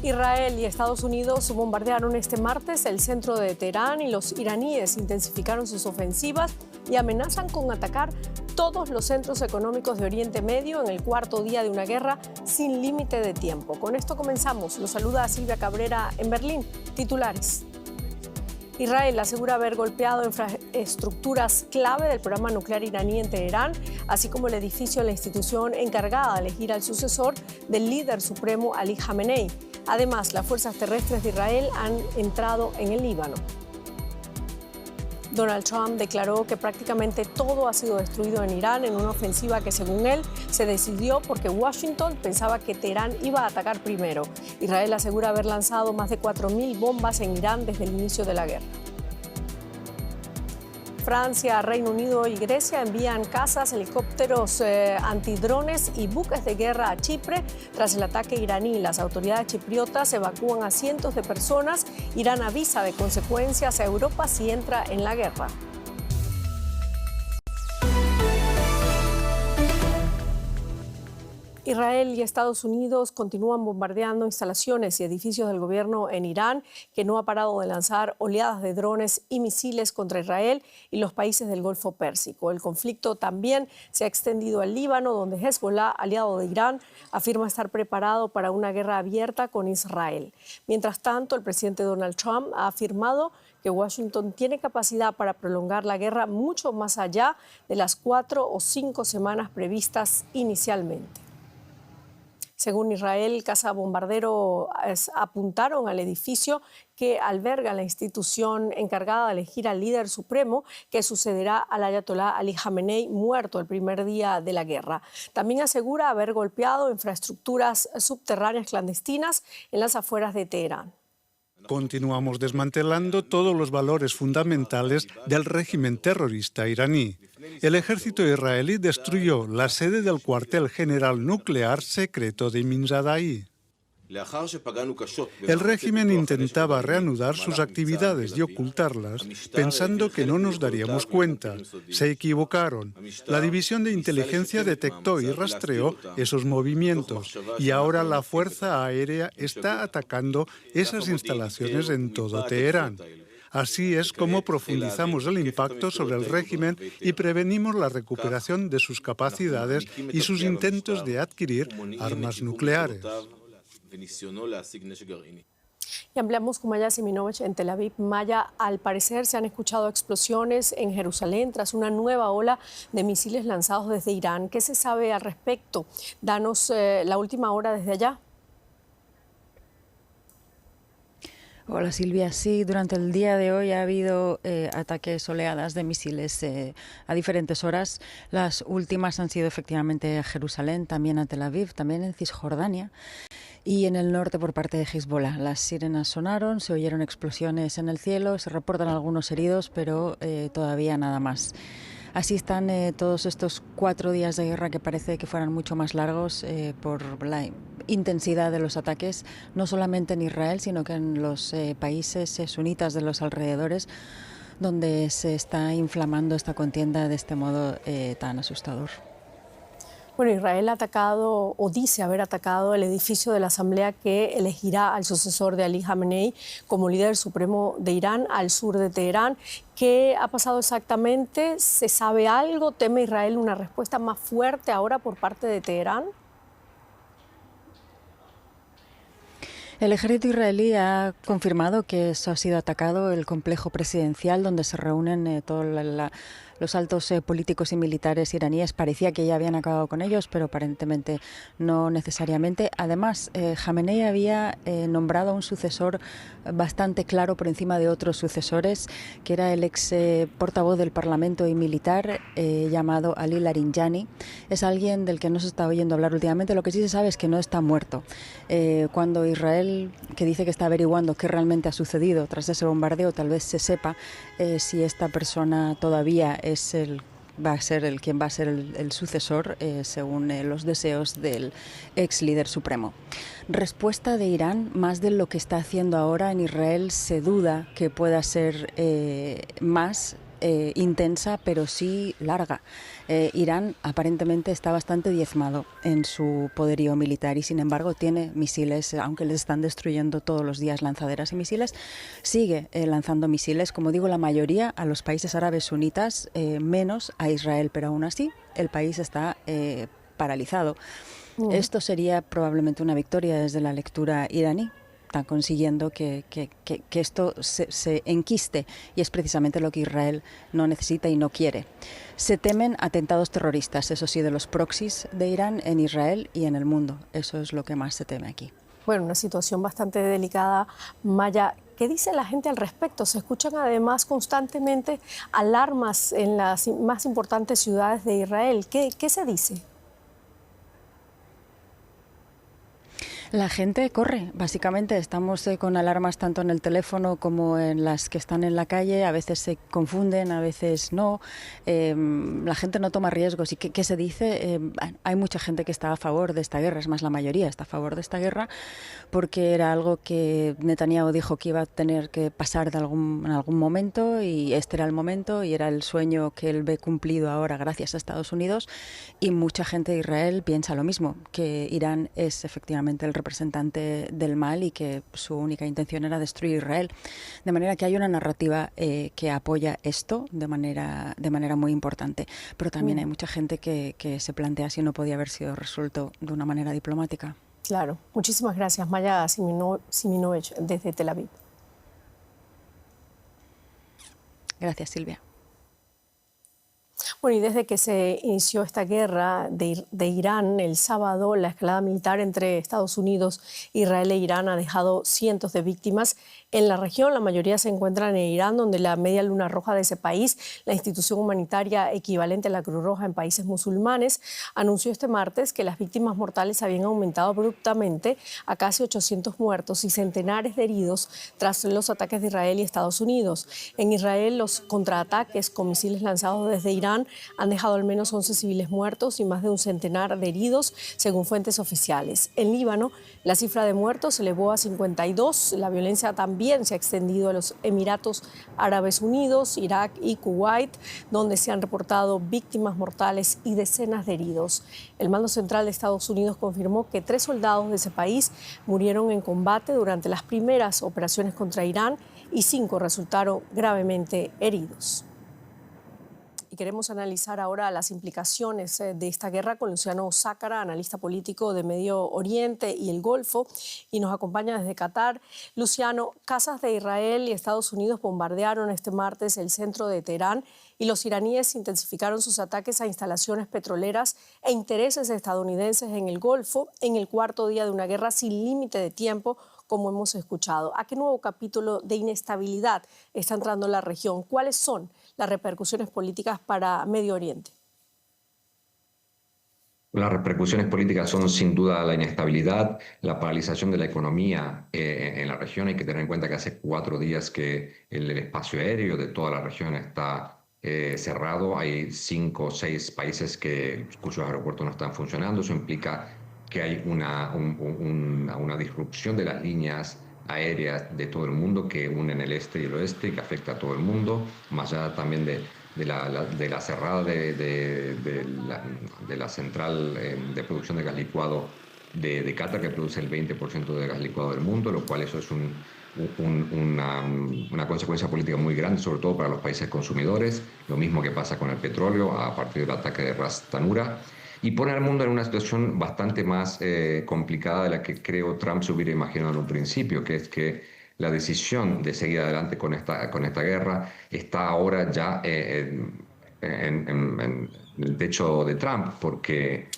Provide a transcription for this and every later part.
Israel y Estados Unidos bombardearon este martes el centro de Teherán y los iraníes intensificaron sus ofensivas y amenazan con atacar todos los centros económicos de Oriente Medio en el cuarto día de una guerra sin límite de tiempo. Con esto comenzamos. Los saluda Silvia Cabrera en Berlín. Titulares. Israel asegura haber golpeado infraestructuras clave del programa nuclear iraní en Teherán, así como el edificio de la institución encargada de elegir al sucesor del líder supremo Ali Khamenei. Además, las fuerzas terrestres de Israel han entrado en el Líbano. Donald Trump declaró que prácticamente todo ha sido destruido en Irán en una ofensiva que, según él, se decidió porque Washington pensaba que Teherán iba a atacar primero. Israel asegura haber lanzado más de 4.000 bombas en Irán desde el inicio de la guerra. Francia, Reino Unido y Grecia envían cazas, helicópteros antidrones y buques de guerra a Chipre tras el ataque iraní. Las autoridades chipriotas evacúan a cientos de personas. Irán avisa de consecuencias a Europa si entra en la guerra. Israel y Estados Unidos continúan bombardeando instalaciones y edificios del gobierno en Irán, que no ha parado de lanzar oleadas de drones y misiles contra Israel y los países del Golfo Pérsico. El conflicto también se ha extendido al Líbano, donde Hezbollah, aliado de Irán, afirma estar preparado para una guerra abierta con Israel. Mientras tanto, el presidente Donald Trump ha afirmado que Washington tiene capacidad para prolongar la guerra mucho más allá de las 4 o 5 semanas previstas inicialmente. Según Israel, cazabombarderos apuntaron al edificio que alberga la institución encargada de elegir al líder supremo que sucederá al ayatolá Ali Khamenei, muerto el primer día de la guerra. También asegura haber golpeado infraestructuras subterráneas clandestinas en las afueras de Teherán. Continuamos desmantelando todos los valores fundamentales del régimen terrorista iraní. El ejército israelí destruyó la sede del cuartel general nuclear secreto de Minzadai. El régimen intentaba reanudar sus actividades y ocultarlas, pensando que no nos daríamos cuenta. Se equivocaron. La división de inteligencia detectó y rastreó esos movimientos y ahora la Fuerza Aérea está atacando esas instalaciones en todo Teherán. Así es como profundizamos el impacto sobre el régimen y prevenimos la recuperación de sus capacidades y sus intentos de adquirir armas nucleares. Y ampliamos con Maya Siminovich en Tel Aviv. Maya, al parecer se han escuchado explosiones en Jerusalén tras una nueva ola de misiles lanzados desde Irán. ¿Qué se sabe al respecto? Danos la última hora desde allá. Hola Silvia, sí, durante el día de hoy ha habido ataques, oleadas de misiles a diferentes horas. Las últimas han sido efectivamente a Jerusalén, también a Tel Aviv, también en Cisjordania y en el norte por parte de Hezbollah. Las sirenas sonaron, se oyeron explosiones en el cielo, se reportan algunos heridos, pero todavía nada más. Así están todos estos 4 días de guerra que parece que fueran mucho más largos por la intensidad de los ataques, no solamente en Israel, sino que en los países sunitas de los alrededores, donde se está inflamando esta contienda de este modo tan asustador. Bueno, Israel ha atacado o dice haber atacado el edificio de la Asamblea que elegirá al sucesor de Ali Khamenei como líder supremo de Irán al sur de Teherán. ¿Qué ha pasado exactamente? ¿Se sabe algo? ¿Teme Israel una respuesta más fuerte ahora por parte de Teherán? El ejército israelí ha confirmado que eso ha sido atacado, el complejo presidencial donde se reúnen todos los altos políticos y militares iraníes. Parecía que ya habían acabado con ellos, pero aparentemente no necesariamente. Además, Khamenei había nombrado a un sucesor bastante claro por encima de otros sucesores, que era el ex portavoz del Parlamento y militar llamado Ali Larijani. Es alguien del que no se está oyendo hablar últimamente. Lo que sí se sabe es que no está muerto. Cuando Israel, que dice que está averiguando qué realmente ha sucedido tras ese bombardeo, tal vez se sepa si esta persona todavía va a ser el sucesor según los deseos del ex líder supremo. Respuesta de Irán, más de lo que está haciendo ahora en Israel, se duda que pueda ser más intensa, pero sí larga. Irán aparentemente está bastante diezmado en su poderío militar y sin embargo tiene misiles, aunque les están destruyendo todos los días lanzaderas y misiles, sigue lanzando misiles, como digo, la mayoría a los países árabes sunitas, menos a Israel, pero aún así el país está paralizado. Esto sería probablemente una victoria desde la lectura iraní. Están consiguiendo que esto se enquiste y es precisamente lo que Israel no necesita y no quiere. Se temen atentados terroristas, eso sí, de los proxies de Irán en Israel y en el mundo. Eso es lo que más se teme aquí. Bueno, una situación bastante delicada. Maya, ¿qué dice la gente al respecto? Se escuchan además constantemente alarmas en las más importantes ciudades de Israel. ¿Qué se dice? La gente corre, básicamente estamos con alarmas tanto en el teléfono como en las que están en la calle, a veces se confunden, a veces no, la gente no toma riesgos. ¿Y qué se dice? Hay mucha gente que está a favor de esta guerra, es más, la mayoría está a favor de esta guerra, porque era algo que Netanyahu dijo que iba a tener que pasar en algún momento, y este era el momento y era el sueño que él ve cumplido ahora gracias a Estados Unidos, y mucha gente de Israel piensa lo mismo, que Irán es efectivamente el representante del mal y que su única intención era destruir Israel. De manera que hay una narrativa que apoya esto de manera muy importante. Pero también hay mucha gente que se plantea si no podía haber sido resuelto de una manera diplomática. Claro. Muchísimas gracias, Maya Siminovich, desde Tel Aviv. Gracias, Silvia. Bueno, y desde que se inició esta guerra de Irán el sábado, la escalada militar entre Estados Unidos, Israel e Irán ha dejado cientos de víctimas en la región. La mayoría se encuentran en Irán, donde la Media Luna Roja de ese país, la institución humanitaria equivalente a la Cruz Roja en países musulmanes, anunció este martes que las víctimas mortales habían aumentado abruptamente a casi 800 muertos y centenares de heridos tras los ataques de Israel y Estados Unidos. En Israel, los contraataques con misiles lanzados desde Irán han dejado al menos 11 civiles muertos y más de un centenar de heridos, según fuentes oficiales. En Líbano, la cifra de muertos se elevó a 52. La violencia también se ha extendido a los Emiratos Árabes Unidos, Irak y Kuwait, donde se han reportado víctimas mortales y decenas de heridos. El mando central de Estados Unidos confirmó que 3 soldados de ese país murieron en combate durante las primeras operaciones contra Irán y 5 resultaron gravemente heridos. Y queremos analizar ahora las implicaciones de esta guerra con Luciano Zácara, analista político de Medio Oriente y el Golfo, y nos acompaña desde Qatar. Luciano, casas de Israel y Estados Unidos bombardearon este martes el centro de Teherán y los iraníes intensificaron sus ataques a instalaciones petroleras e intereses estadounidenses en el Golfo en el cuarto día de una guerra sin límite de tiempo, como hemos escuchado. ¿A qué nuevo capítulo de inestabilidad está entrando la región? ¿Cuáles son las repercusiones políticas para Medio Oriente? Las repercusiones políticas son sin duda la inestabilidad, la paralización de la economía en la región. Hay que tener en cuenta que hace 4 días que el espacio aéreo de toda la región está cerrado. Hay 5 o 6 países cuyos aeropuertos no están funcionando. Eso implica que hay una disrupción de las líneas aéreas de todo el mundo que unen el este y el oeste, que afecta a todo el mundo, más allá también de la cerrada de la central de producción de gas licuado de Qatar, que produce el 20% de gas licuado del mundo, lo cual eso es una consecuencia política muy grande, sobre todo para los países consumidores. Lo mismo que pasa con el petróleo a partir del ataque de Ras Tanura. Y pone al mundo en una situación bastante más complicada de la que creo Trump se hubiera imaginado en un principio, que es que la decisión de seguir adelante con esta guerra está ahora ya en el techo de Trump, porque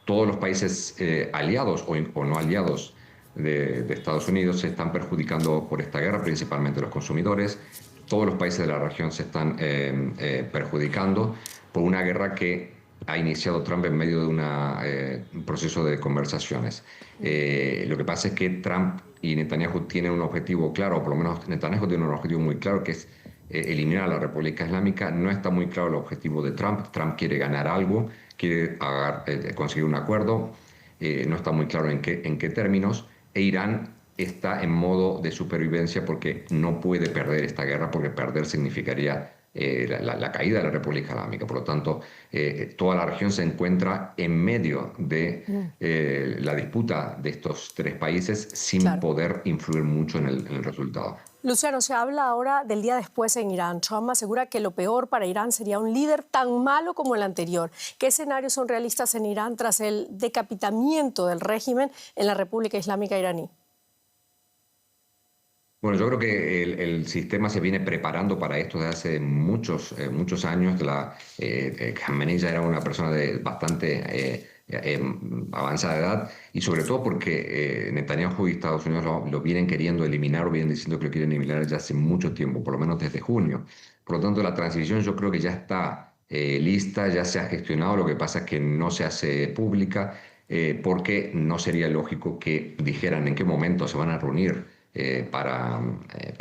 todos los países aliados o no aliados de Estados Unidos se están perjudicando por esta guerra, principalmente los consumidores. Todos los países de la región se están perjudicando por una guerra que ha iniciado Trump en medio de un proceso de conversaciones. Lo que pasa es que Trump y Netanyahu tienen un objetivo claro, o por lo menos Netanyahu tiene un objetivo muy claro, que es eliminar a la República Islámica. No está muy claro el objetivo de Trump. Trump quiere ganar algo, quiere conseguir un acuerdo, no está muy claro en qué términos, e Irán está en modo de supervivencia porque no puede perder esta guerra, porque perder significaría la caída de la República Islámica. Por lo tanto, toda la región se encuentra en medio de la disputa de estos tres países sin poder influir mucho en el resultado. Luciano, se habla ahora del día después en Irán. Trump asegura que lo peor para Irán sería un líder tan malo como el anterior. ¿Qué escenarios son realistas en Irán tras el decapitamiento del régimen en la República Islámica iraní? Bueno, yo creo que el sistema se viene preparando para esto desde hace muchos años. Khamenei ya era una persona de bastante avanzada edad, y sobre todo porque Netanyahu y Estados Unidos lo vienen queriendo eliminar, o vienen diciendo que lo quieren eliminar ya hace mucho tiempo, por lo menos desde junio. Por lo tanto, la transición yo creo que ya está lista, ya se ha gestionado. Lo que pasa es que no se hace pública porque no sería lógico que dijeran en qué momento se van a reunir para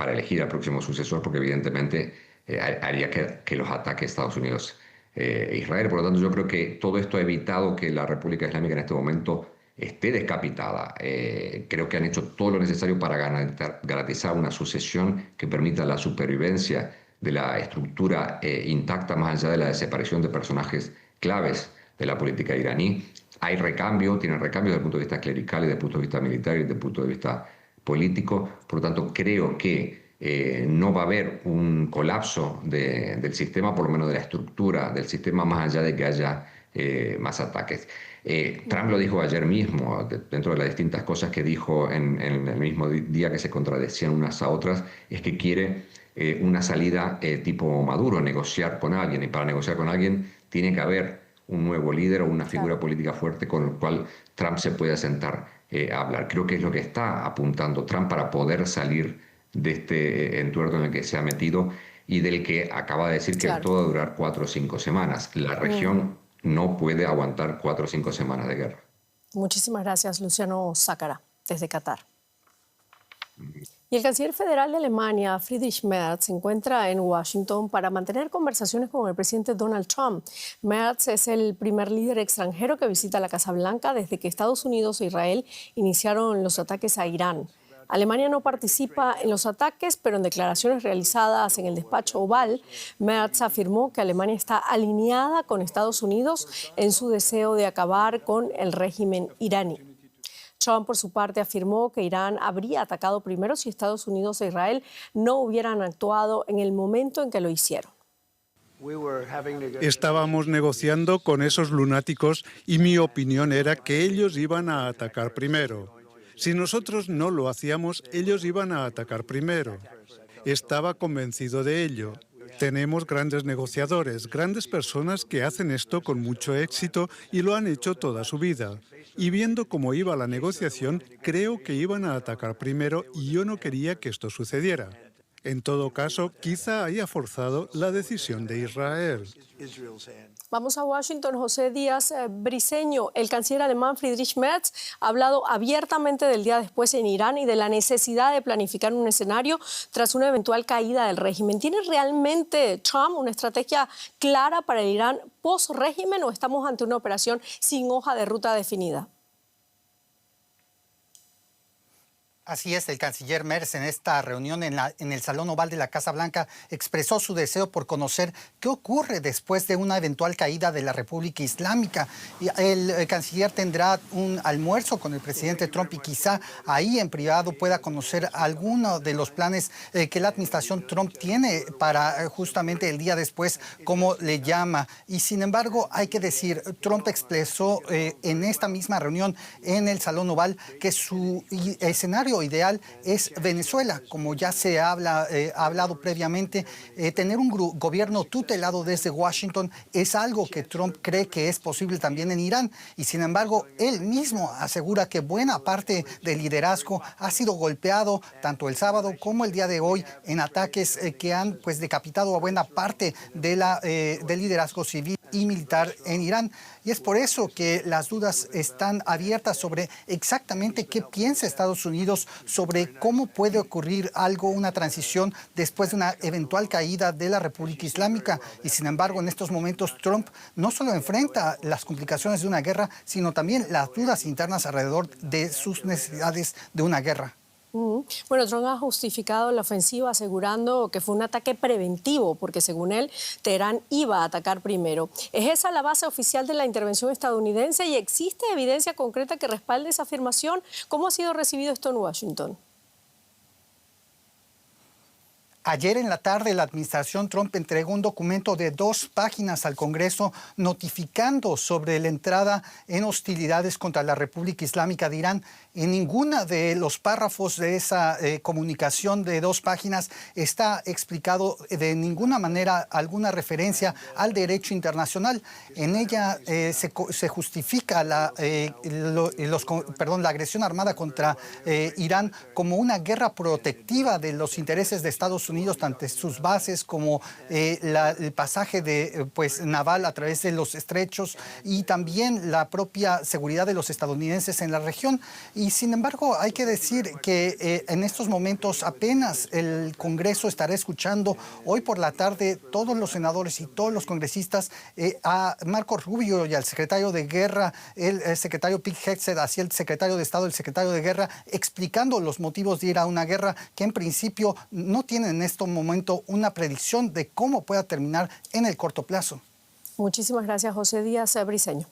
elegir al próximo sucesor, porque evidentemente haría que los ataque Estados Unidos e Israel. Por lo tanto, yo creo que todo esto ha evitado que la República Islámica en este momento esté descapitada. Creo que han hecho todo lo necesario para garantizar una sucesión que permita la supervivencia de la estructura intacta, más allá de la desaparición de personajes claves de la política iraní. Hay recambio, tienen recambio desde el punto de vista clerical y desde el punto de vista militar y desde el punto de vista político. Por lo tanto, creo que no va a haber un colapso del sistema, por lo menos de la estructura del sistema, más allá de que haya más ataques. Trump lo dijo ayer mismo, dentro de las distintas cosas que dijo en el mismo día, que se contradecían unas a otras, es que quiere una salida tipo Maduro, negociar con alguien, y para negociar con alguien tiene que haber un nuevo líder o una figura política fuerte con el cual Trump se pueda sentar a hablar. Creo que es lo que está apuntando Trump para poder salir de este entuerto en el que se ha metido y del que acaba de decir que esto va a durar 4 o 5 semanas. La región no puede aguantar 4 o 5 semanas de guerra. Muchísimas gracias, Luciano Sácara, desde Qatar. Y el canciller federal de Alemania, Friedrich Merz, se encuentra en Washington para mantener conversaciones con el presidente Donald Trump. Merz es el primer líder extranjero que visita la Casa Blanca desde que Estados Unidos e Israel iniciaron los ataques a Irán. Alemania no participa en los ataques, pero en declaraciones realizadas en el despacho Oval, Merz afirmó que Alemania está alineada con Estados Unidos en su deseo de acabar con el régimen iraní. Trump, por su parte, afirmó que Irán habría atacado primero si Estados Unidos e Israel no hubieran actuado en el momento en que lo hicieron. Estábamos negociando con esos lunáticos y mi opinión era que ellos iban a atacar primero. Si nosotros no lo hacíamos, ellos iban a atacar primero. Estaba convencido de ello. Tenemos grandes negociadores, grandes personas que hacen esto con mucho éxito y lo han hecho toda su vida. Y viendo cómo iba la negociación, creo que iban a atacar primero y yo no quería que esto sucediera. En todo caso, quizá haya forzado la decisión de Israel. Vamos a Washington. José Díaz Briceño, el canciller alemán Friedrich Merz ha hablado abiertamente del día después en Irán y de la necesidad de planificar un escenario tras una eventual caída del régimen. ¿Tiene realmente Trump una estrategia clara para el Irán post-régimen o estamos ante una operación sin hoja de ruta definida? Así es, el canciller Merz en esta reunión en el Salón Oval de la Casa Blanca expresó su deseo por conocer qué ocurre después de una eventual caída de la República Islámica. El canciller tendrá un almuerzo con el presidente Trump y quizá ahí en privado pueda conocer algunos de los planes que la administración Trump tiene para justamente el día después, como le llama. Y sin embargo, hay que decir, Trump expresó en esta misma reunión en el Salón Oval que su escenario ideal es Venezuela, como ya se ha hablado previamente. Tener un gobierno tutelado desde Washington es algo que Trump cree que es posible también en Irán, y sin embargo él mismo asegura que buena parte del liderazgo ha sido golpeado tanto el sábado como el día de hoy en ataques que han decapitado a buena parte de del liderazgo civil y militar en Irán. Y es por eso que las dudas están abiertas sobre exactamente qué piensa Estados Unidos sobre cómo puede ocurrir una transición después de una eventual caída de la República Islámica. Y sin embargo, en estos momentos Trump no solo enfrenta las complicaciones de una guerra, sino también las dudas internas alrededor de sus necesidades de una guerra. Bueno, Trump ha justificado la ofensiva asegurando que fue un ataque preventivo, porque según él, Teherán iba a atacar primero. ¿Es esa la base oficial de la intervención estadounidense y existe evidencia concreta que respalde esa afirmación? ¿Cómo ha sido recibido esto en Washington? Ayer en la tarde, la administración Trump entregó un documento de 2 páginas al Congreso notificando sobre la entrada en hostilidades contra la República Islámica de Irán. En ninguna de los párrafos de esa comunicación de 2 páginas está explicado de ninguna manera alguna referencia al derecho internacional. En ella se justifica la agresión armada contra Irán como una guerra protectiva de los intereses de Estados Unidos, tanto sus bases como el pasaje naval a través de los estrechos y también la propia seguridad de los estadounidenses en la región. Y sin embargo, hay que decir que en estos momentos apenas el Congreso estará escuchando hoy por la tarde todos los senadores y todos los congresistas a Marco Rubio y al secretario de Guerra, el secretario Pete Hegseth, hacia el secretario de Estado, el secretario de Guerra, explicando los motivos de ir a una guerra que en principio no tienen en este momento una predicción de cómo pueda terminar en el corto plazo. Muchísimas gracias, José Díaz Briceño.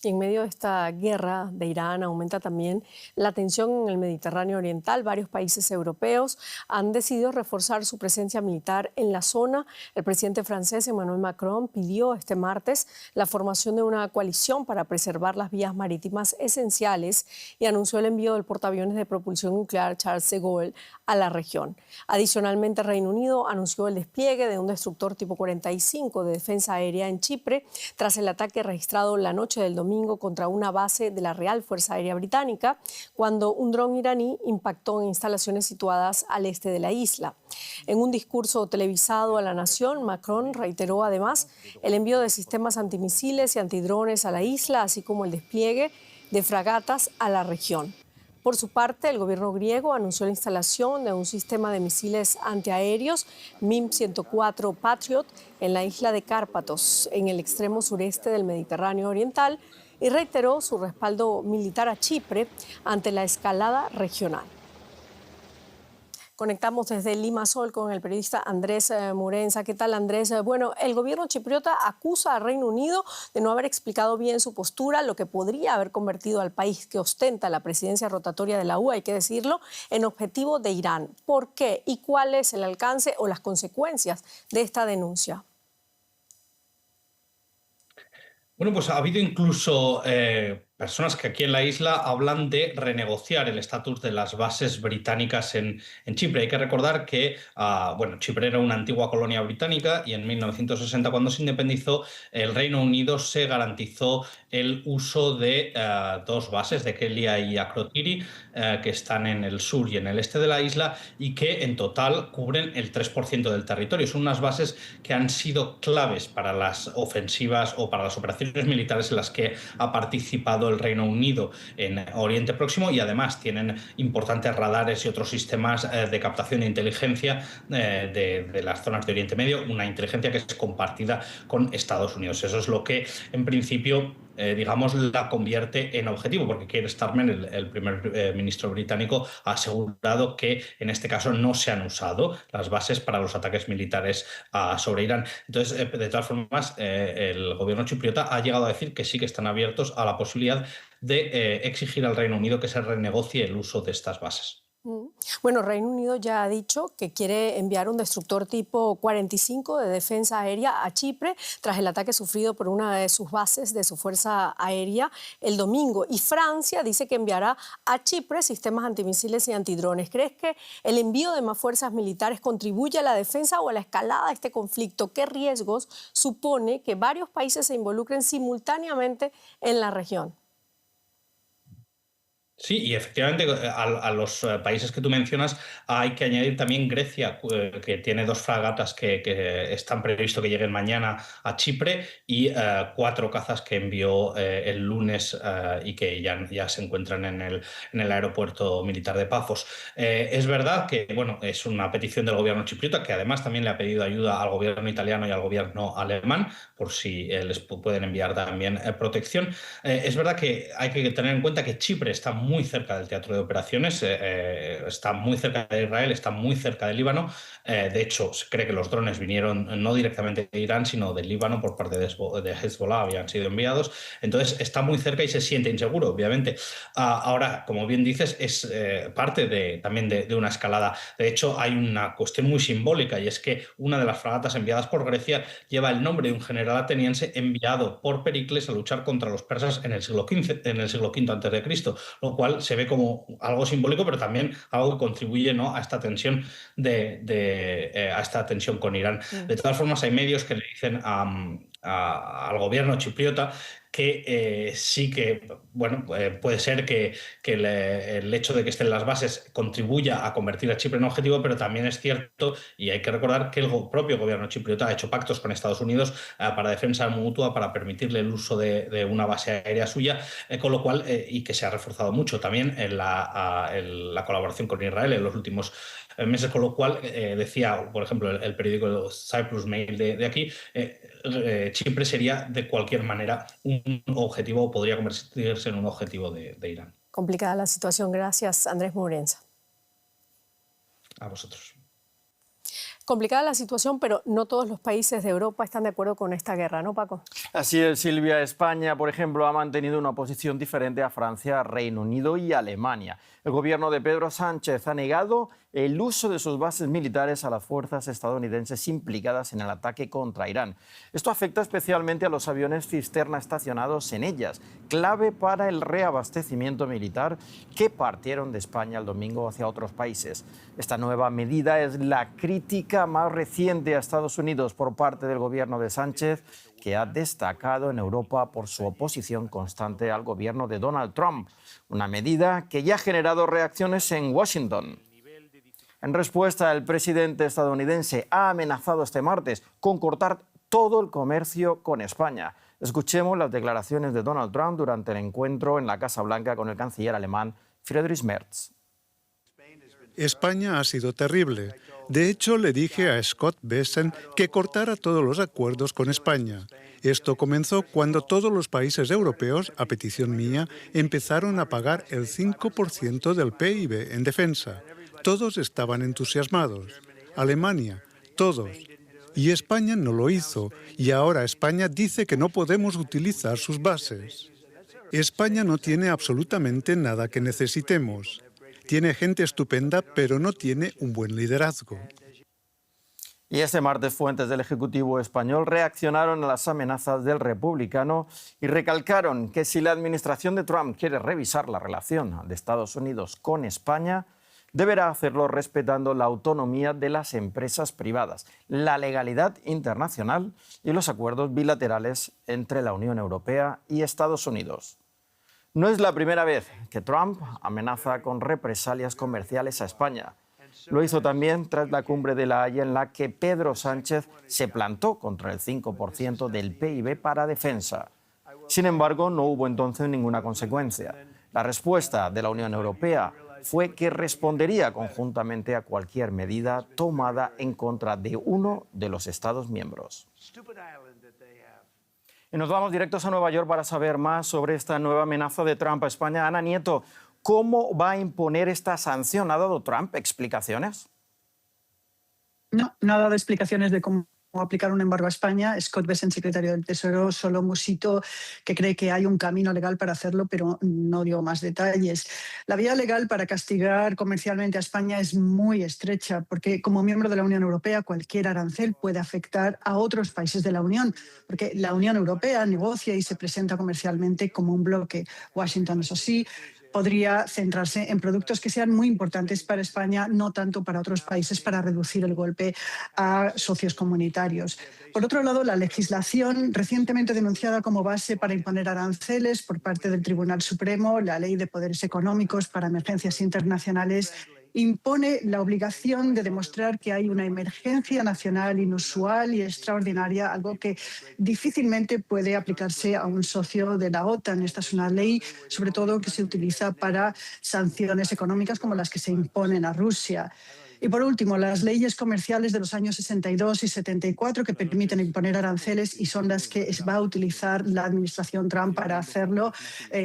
Y en medio de esta guerra de Irán aumenta también la tensión en el Mediterráneo Oriental. Varios países europeos han decidido reforzar su presencia militar en la zona. El presidente francés Emmanuel Macron pidió este martes la formación de una coalición para preservar las vías marítimas esenciales y anunció el envío del portaaviones de propulsión nuclear Charles de Gaulle a la región. Adicionalmente, Reino Unido anunció el despliegue de un destructor tipo 45 de defensa aérea en Chipre tras el ataque registrado la noche del domingo contra una base de la Real Fuerza Aérea Británica, cuando un dron iraní impactó en instalaciones situadas al este de la isla. En un discurso televisado a la nación, Macron reiteró además el envío de sistemas antimisiles y antidrones a la isla, así como el despliegue de fragatas a la región. Por su parte, el gobierno griego anunció la instalación de un sistema de misiles antiaéreos MIM-104 Patriot en la isla de Cárpatos, en el extremo sureste del Mediterráneo Oriental, y reiteró su respaldo militar a Chipre ante la escalada regional. Conectamos desde Limassol con el periodista Andrés Murenza. ¿Qué tal, Andrés? Bueno, el gobierno chipriota acusa al Reino Unido de no haber explicado bien su postura, lo que podría haber convertido al país que ostenta la presidencia rotatoria de la UE, hay que decirlo, en objetivo de Irán. ¿Por qué? ¿Y cuál es el alcance o las consecuencias de esta denuncia? Bueno, pues ha habido incluso personas que aquí en la isla hablan de renegociar el estatus de las bases británicas en Chipre. Hay que recordar que Chipre era una antigua colonia británica y en 1960, cuando se independizó, el Reino Unido se garantizó el uso de 2 bases, de Kelia y Akrotiri, que están en el sur y en el este de la isla y que en total cubren el 3% del territorio. Son unas bases que han sido claves para las ofensivas o para las operaciones militares en las que ha participado el Reino Unido en Oriente Próximo, y además tienen importantes radares y otros sistemas de captación de inteligencia de las zonas de Oriente Medio, una inteligencia que es compartida con Estados Unidos. Eso es lo que en principio la convierte en objetivo, porque Keir Starmer, el primer ministro británico, ha asegurado que en este caso no se han usado las bases para los ataques militares sobre Irán. Entonces, de todas formas, el gobierno chipriota ha llegado a decir que sí que están abiertos a la posibilidad de exigir al Reino Unido que se renegocie el uso de estas bases. Bueno, Reino Unido ya ha dicho que quiere enviar un destructor tipo 45 de defensa aérea a Chipre tras el ataque sufrido por una de sus bases de su fuerza aérea el domingo. Y Francia dice que enviará a Chipre sistemas antimisiles y antidrones. ¿Crees que el envío de más fuerzas militares contribuye a la defensa o a la escalada de este conflicto? ¿Qué riesgos supone que varios países se involucren simultáneamente en la región? Sí, y efectivamente a los países que tú mencionas hay que añadir también Grecia, que tiene 2 fragatas que están previsto que lleguen mañana a Chipre, y 4 cazas que envió el lunes y que ya se encuentran en el aeropuerto militar de Pafos. Es verdad que es una petición del gobierno chipriota, que además también le ha pedido ayuda al gobierno italiano y al gobierno alemán, por si les pueden enviar también protección. Es verdad que hay que tener en cuenta que Chipre está muy muy cerca del teatro de operaciones, está muy cerca de Israel, está muy cerca del Líbano. De hecho, se cree que los drones vinieron no directamente de Irán, sino del Líbano por parte de Hezbollah, habían sido enviados. Entonces está muy cerca y se siente inseguro, obviamente. Ahora, como bien dices, es parte también de una escalada. De hecho, hay una cuestión muy simbólica, y es que una de las fragatas enviadas por Grecia lleva el nombre de un general ateniense enviado por Pericles a luchar contra los persas en el siglo V antes de Cristo, lo cual se ve como algo simbólico, pero también algo que contribuye, ¿no?, a esta tensión a esta tensión con Irán. De todas formas, hay medios que le dicen al gobierno chipriota que sí que, bueno, puede ser que el hecho de que estén las bases contribuya a convertir a Chipre en objetivo, pero también es cierto, y hay que recordar, que el propio gobierno chipriota ha hecho pactos con Estados Unidos para defensa mutua, para permitirle el uso de una base aérea suya, con lo cual, y que se ha reforzado mucho también en la colaboración con Israel en los últimos meses, con lo cual decía, por ejemplo, el periódico Cyprus Mail de aquí, Chipre sería de cualquier manera un objetivo, o podría convertirse en un objetivo de Irán. Complicada la situación. Gracias, Andrés Morenza. A vosotros. Complicada la situación, pero no todos los países de Europa están de acuerdo con esta guerra, ¿no, Paco? Así es, Silvia. España, por ejemplo, ha mantenido una posición diferente a Francia, Reino Unido y Alemania. El gobierno de Pedro Sánchez ha negado el uso de sus bases militares a las fuerzas estadounidenses implicadas en el ataque contra Irán. Esto afecta especialmente a los aviones cisterna estacionados en ellas, clave para el reabastecimiento militar que partieron de España el domingo hacia otros países. Esta nueva medida es la crítica más reciente a Estados Unidos por parte del gobierno de Sánchez, que ha destacado en Europa por su oposición constante al gobierno de Donald Trump, una medida que ya ha generado reacciones en Washington. En respuesta, el presidente estadounidense ha amenazado este martes con cortar todo el comercio con España. Escuchemos las declaraciones de Donald Trump durante el encuentro en la Casa Blanca con el canciller alemán Friedrich Merz. España ha sido terrible. De hecho, le dije a Scott Bessent que cortara todos los acuerdos con España. Esto comenzó cuando todos los países europeos, a petición mía, empezaron a pagar el 5% del PIB en defensa. Todos estaban entusiasmados. Alemania, todos. Y España no lo hizo. Y ahora España dice que no podemos utilizar sus bases. España no tiene absolutamente nada que necesitemos. Tiene gente estupenda, pero no tiene un buen liderazgo. Y este martes fuentes del Ejecutivo español reaccionaron a las amenazas del republicano y recalcaron que si la administración de Trump quiere revisar la relación de Estados Unidos con España, deberá hacerlo respetando la autonomía de las empresas privadas, la legalidad internacional y los acuerdos bilaterales entre la Unión Europea y Estados Unidos. No es la primera vez que Trump amenaza con represalias comerciales a España. Lo hizo también tras la cumbre de La Haya, en la que Pedro Sánchez se plantó contra el 5% del PIB para defensa. Sin embargo, no hubo entonces ninguna consecuencia. La respuesta de la Unión Europea fue que respondería conjuntamente a cualquier medida tomada en contra de uno de los Estados miembros. Y nos vamos directos a Nueva York para saber más sobre esta nueva amenaza de Trump a España. Ana Nieto, ¿cómo va a imponer esta sanción? ¿Ha dado Trump explicaciones? No ha dado explicaciones de cómo aplicar un embargo a España. Scott Bessent, secretario del Tesoro, solo musitó que cree que hay un camino legal para hacerlo, pero no dio más detalles. La vía legal para castigar comercialmente a España es muy estrecha, porque como miembro de la Unión Europea, cualquier arancel puede afectar a otros países de la Unión, porque la Unión Europea negocia y se presenta comercialmente como un bloque. Washington, eso sí, podría centrarse en productos que sean muy importantes para España, no tanto para otros países, para reducir el golpe a socios comunitarios. Por otro lado, la legislación recientemente denunciada como base para imponer aranceles por parte del Tribunal Supremo, la Ley de Poderes Económicos para Emergencias Internacionales, impone la obligación de demostrar que hay una emergencia nacional inusual y extraordinaria, algo que difícilmente puede aplicarse a un socio de la OTAN. Esta es una ley, sobre todo, que se utiliza para sanciones económicas como las que se imponen a Rusia. Y por último, las leyes comerciales de los años 62 y 74 que permiten imponer aranceles y son las que va a utilizar la administración Trump para hacerlo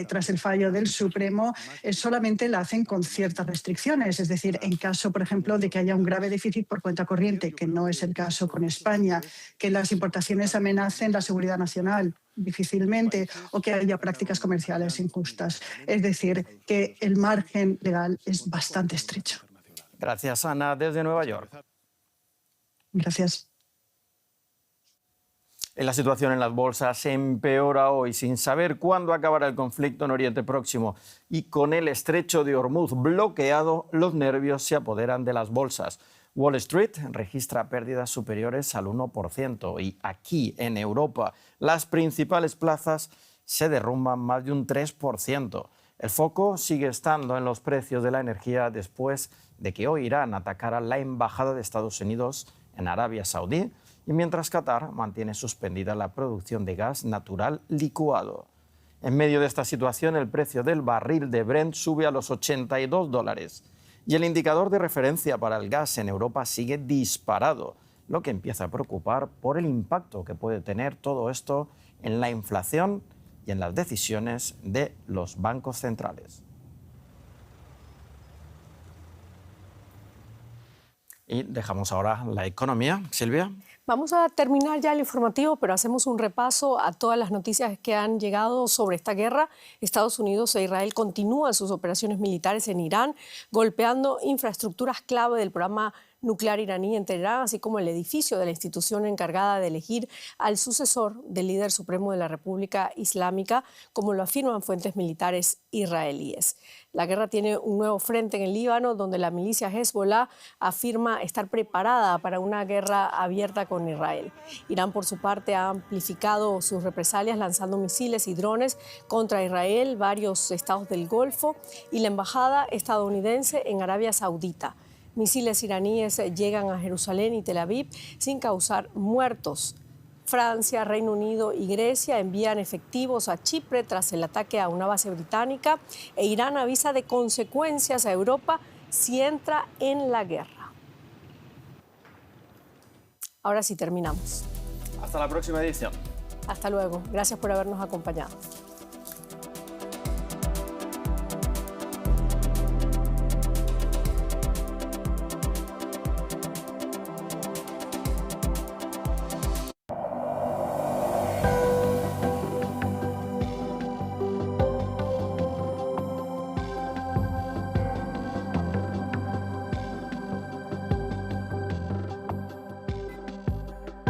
tras el fallo del Supremo, solamente la hacen con ciertas restricciones. Es decir, en caso, por ejemplo, de que haya un grave déficit por cuenta corriente, que no es el caso con España, que las importaciones amenacen la seguridad nacional, difícilmente, o que haya prácticas comerciales injustas. Es decir, que el margen legal es bastante estrecho. Gracias, Ana, desde Nueva York. Gracias. La situación en las bolsas empeora hoy sin saber cuándo acabará el conflicto en Oriente Próximo y con el estrecho de Hormuz bloqueado, los nervios se apoderan de las bolsas. Wall Street registra pérdidas superiores al 1% y aquí en Europa las principales plazas se derrumban más de un 3%. El foco sigue estando en los precios de la energía después de que hoy Irán atacara la embajada de Estados Unidos en Arabia Saudí y mientras Qatar mantiene suspendida la producción de gas natural licuado. En medio de esta situación, el precio del barril de Brent sube a los $82 y el indicador de referencia para el gas en Europa sigue disparado, lo que empieza a preocupar por el impacto que puede tener todo esto en la inflación y en las decisiones de los bancos centrales. Y dejamos ahora la economía. Silvia. Vamos a terminar ya el informativo, pero hacemos un repaso a todas las noticias que han llegado sobre esta guerra. Estados Unidos e Israel continúan sus operaciones militares en Irán, golpeando infraestructuras clave del programa nuclear iraní en Teherán, así como el edificio de la institución encargada de elegir al sucesor del líder supremo de la República Islámica, como lo afirman fuentes militares israelíes. La guerra tiene un nuevo frente en el Líbano, donde la milicia Hezbollah afirma estar preparada para una guerra abierta con Israel. Irán, por su parte, ha amplificado sus represalias lanzando misiles y drones contra Israel, varios estados del Golfo y la embajada estadounidense en Arabia Saudita. Misiles iraníes llegan a Jerusalén y Tel Aviv sin causar muertos. Francia, Reino Unido y Grecia envían efectivos a Chipre tras el ataque a una base británica e Irán avisa de consecuencias a Europa si entra en la guerra. Ahora sí terminamos. Hasta la próxima edición. Hasta luego. Gracias por habernos acompañado.